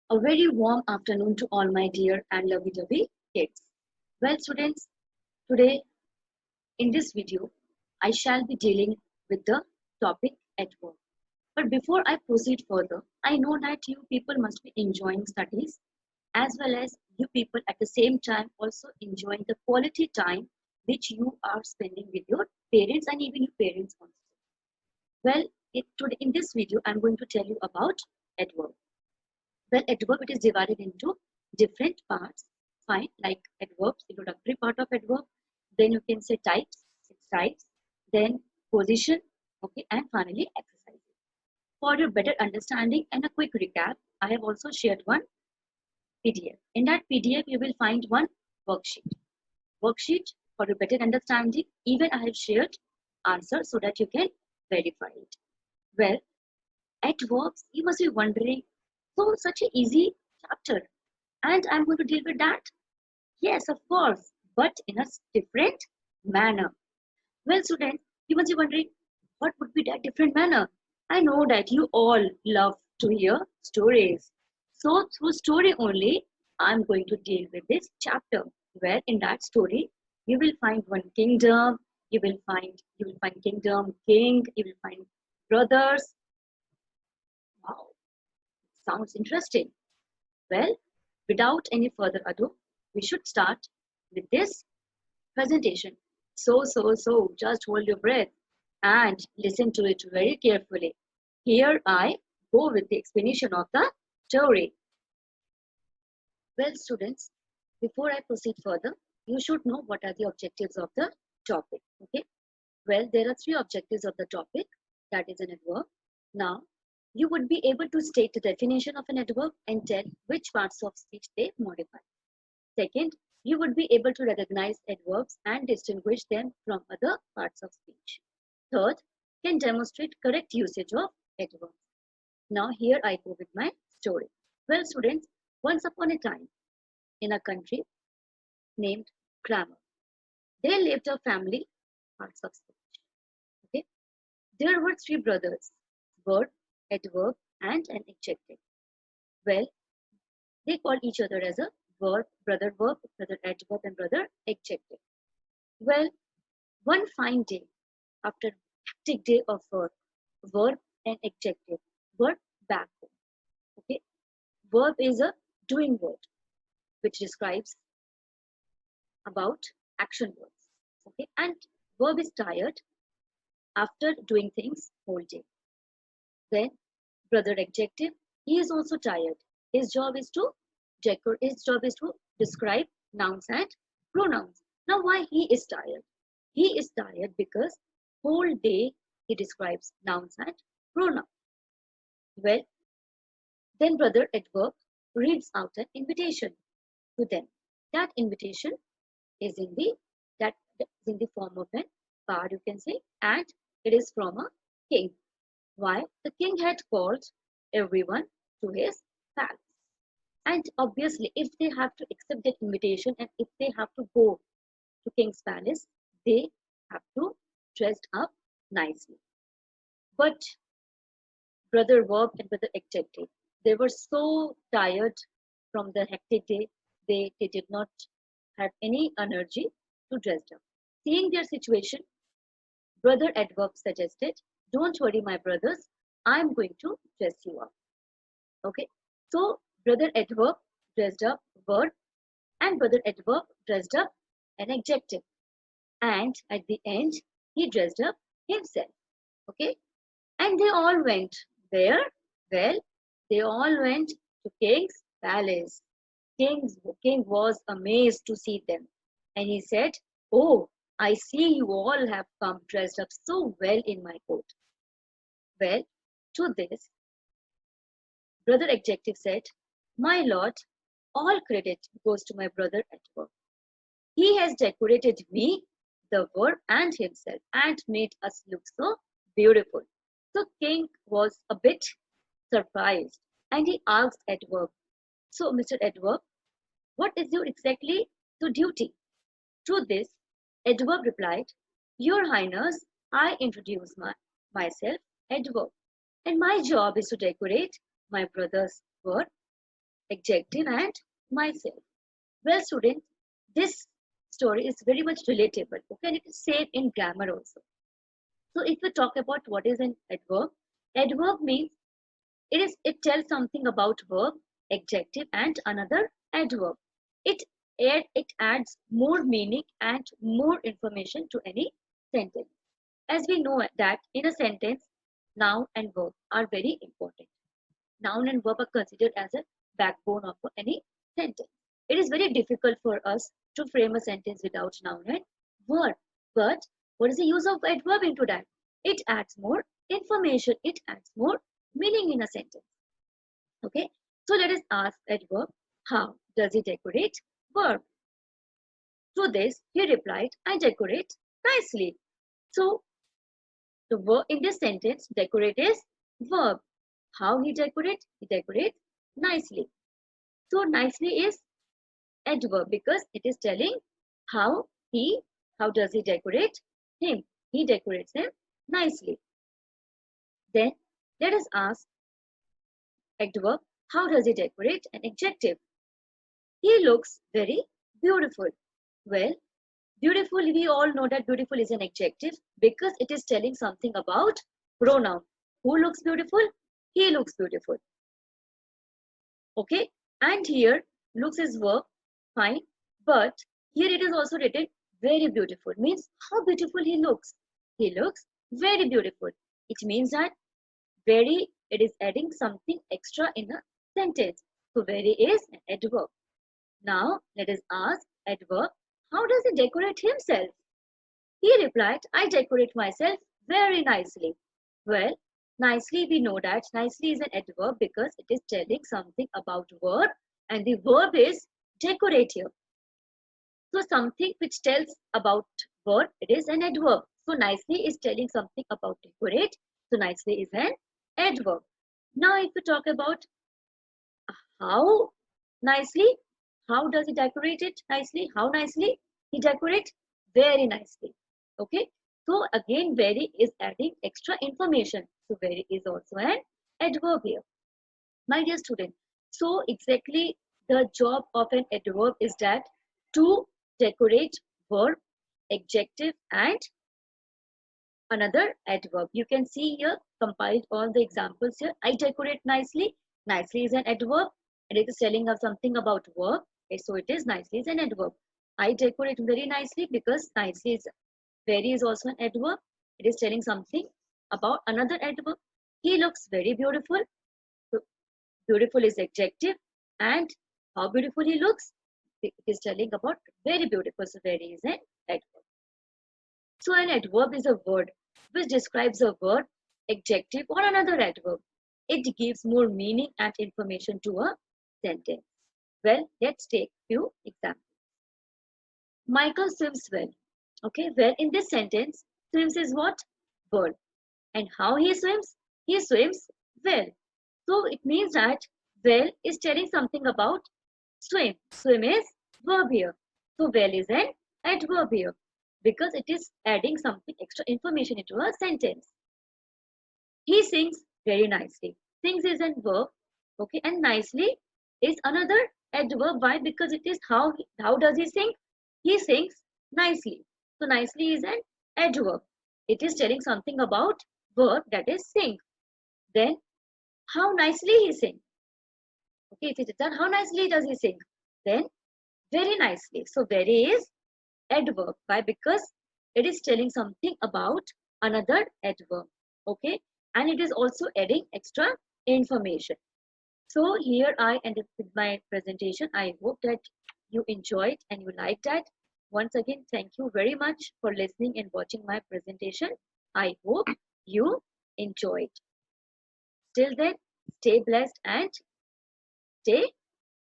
A very warm afternoon to all my dear and lovey-dovey kids. Well, students, today in this video, I shall be dealing with the topic adverb. But before I proceed further, I know that you people must be enjoying studies as well as you people at the same time also enjoying the quality time which you are spending with your parents and even your parents also. Well, today in this video, I'm going to tell you about adverb. Well, adverb it is divided into different parts. Fine, like adverbs, introductory part of adverb. Then you can say types, its types. Then position, okay, and finally exercises. For your better understanding and a quick recap, I have also shared one PDF. In that PDF, you will find one worksheet. Worksheet for your better understanding. Even I have shared answers so that you can verify it. Well, adverbs, you must be wondering, so such an easy chapter, and I'm going to deal with that. Yes, of course, but in a different manner. Well, students, you must be wondering, what would be that different manner? I know that you all love to hear stories. So through story only, I'm going to deal with this chapter, where in that story, you will find one kingdom, you will find kingdom, king, you will find brothers. Wow, sounds interesting. Well, without any further ado, we should start with this presentation. So, just hold your breath and listen to it very carefully. Here I go with the explanation of the story. Well, students, before I proceed further, you should know what are the objectives of the topic. Okay. Well, there are three objectives of the topic, that is an adverb. Now, you would be able to state the definition of an adverb and tell which parts of speech they modify. Second, you would be able to recognize adverbs and distinguish them from other parts of speech. Third, can demonstrate correct usage of adverbs. Now here I go with my story. Well, students, once upon a time in a country named Grammar, there lived a family parts of speech. Okay, there were three brothers: verb, adverb, and an adjective. Well, they call each other as a verb, brother adverb, and brother adjective. Well, one fine day, after a hectic day of work, verb and adjective were back home. Okay, verb is a doing word which describes about action words. Okay, and verb is tired after doing things whole day. Then brother adjective, he is also tired. His job is to describe nouns and pronouns. Now, why he is tired? He is tired because whole day he describes nouns and pronouns. Well, then brother adverb reads out an invitation to them. That invitation is in the form of an card, you can say, and it is from a king. Why? The king had called everyone to his palace. And obviously, if they have to accept that invitation and if they have to go to king's palace, they have to dress up nicely. But brother verb and brother adjective, they were so tired from the hectic day, they did not have any energy to dress up. Seeing their situation, brother adverb suggested, don't worry, my brothers, I'm going to dress you up. Okay, so brother adverb dressed up verb and brother adverb dressed up an adjective, and at the end he dressed up himself. Okay, and they all went where? Well, they all went to king's palace. King was amazed to see them, and he said, oh, I see you all have come dressed up so well in my court. Well, to this brother adjective said, my lord, all credit goes to my brother adverb. He has decorated me, the verb, and himself, and made us look so beautiful. So king was a bit surprised, and he asked adverb, so Mr. Adverb, what is your exactly the duty? To this, adverb replied, your highness, I introduce myself, adverb, and my job is to decorate my brother's verb, adjective, and myself. Well, students, this story is very much relatable. Okay, and it is same in grammar also. So if we talk about what is an adverb means it tells something about verb, adjective, and another adverb. It adds more meaning and more information to any sentence. As we know that in a sentence, noun and verb are very important. Noun and verb are considered as a backbone of any sentence. It is very difficult for us to frame a sentence without noun and verb. But what is the use of adverb into that? It adds more information. It adds more meaning in a sentence. Okay. So let us ask adverb, how does he decorate? Verb. To this, he replied, I decorate nicely. So the verb in this sentence, decorate is verb. How he decorates? He decorates nicely. So nicely is adverb because it is telling how does he decorate him. He decorates him nicely. Then let us ask adverb, how does he decorate an adjective? He looks very beautiful. Well, beautiful, we all know that beautiful is an adjective because it is telling something about pronoun. Who looks beautiful? He looks beautiful. Okay, and here looks is verb, fine, but here it is also written very beautiful, means how beautiful he looks. He looks very beautiful. It means that very, it is adding something extra in a sentence. So very is an adverb. Now let us ask adverb, how does he decorate himself? He replied, I decorate myself very nicely. Well, nicely we know that nicely is an adverb because it is telling something about verb and the verb is decorate here. So something which tells about verb, it is an adverb. So nicely is telling something about decorate. So nicely is an adverb. Now if we talk about how nicely, how does he decorate it nicely? How nicely? He decorates very nicely. Okay. So again, very is adding extra information. So very is also an adverb here. My dear student, so exactly the job of an adverb is that to decorate verb, adjective, and another adverb. You can see here compiled all the examples here. I decorate nicely. Nicely is an adverb and it is telling us something about verb. Okay, so it is nicely is an adverb. I decorate very nicely because nicely is very is also an adverb. It is telling something about another adverb. He looks very beautiful. So beautiful is adjective and how beautiful he looks. It is telling about very beautiful. So very is an adverb. So an adverb is a word which describes a verb, adjective or another adverb. It gives more meaning and information to a sentence. Well, let's take few examples. Michael swims well. Okay, well in this sentence, swims is what? Verb. And how he swims? He swims well. So it means that well is telling something about swim. Swim is verb here. So well is an adverb here because it is adding something extra information into a sentence. He sings very nicely. Sings is a verb, okay, and nicely is another adverb. Why? Because it is how does he sing? He sings nicely. So nicely is an adverb. It is telling something about verb that is sing. Then how nicely he sings. Okay, if it is done, how nicely does he sing? Then very nicely. So very is adverb. Why? Because it is telling something about another adverb. Okay, and it is also adding extra information. So here I ended with my presentation. I hope that you enjoyed and you liked that. Once again, thank you very much for listening and watching my presentation. I hope you enjoyed. Till then, stay blessed and stay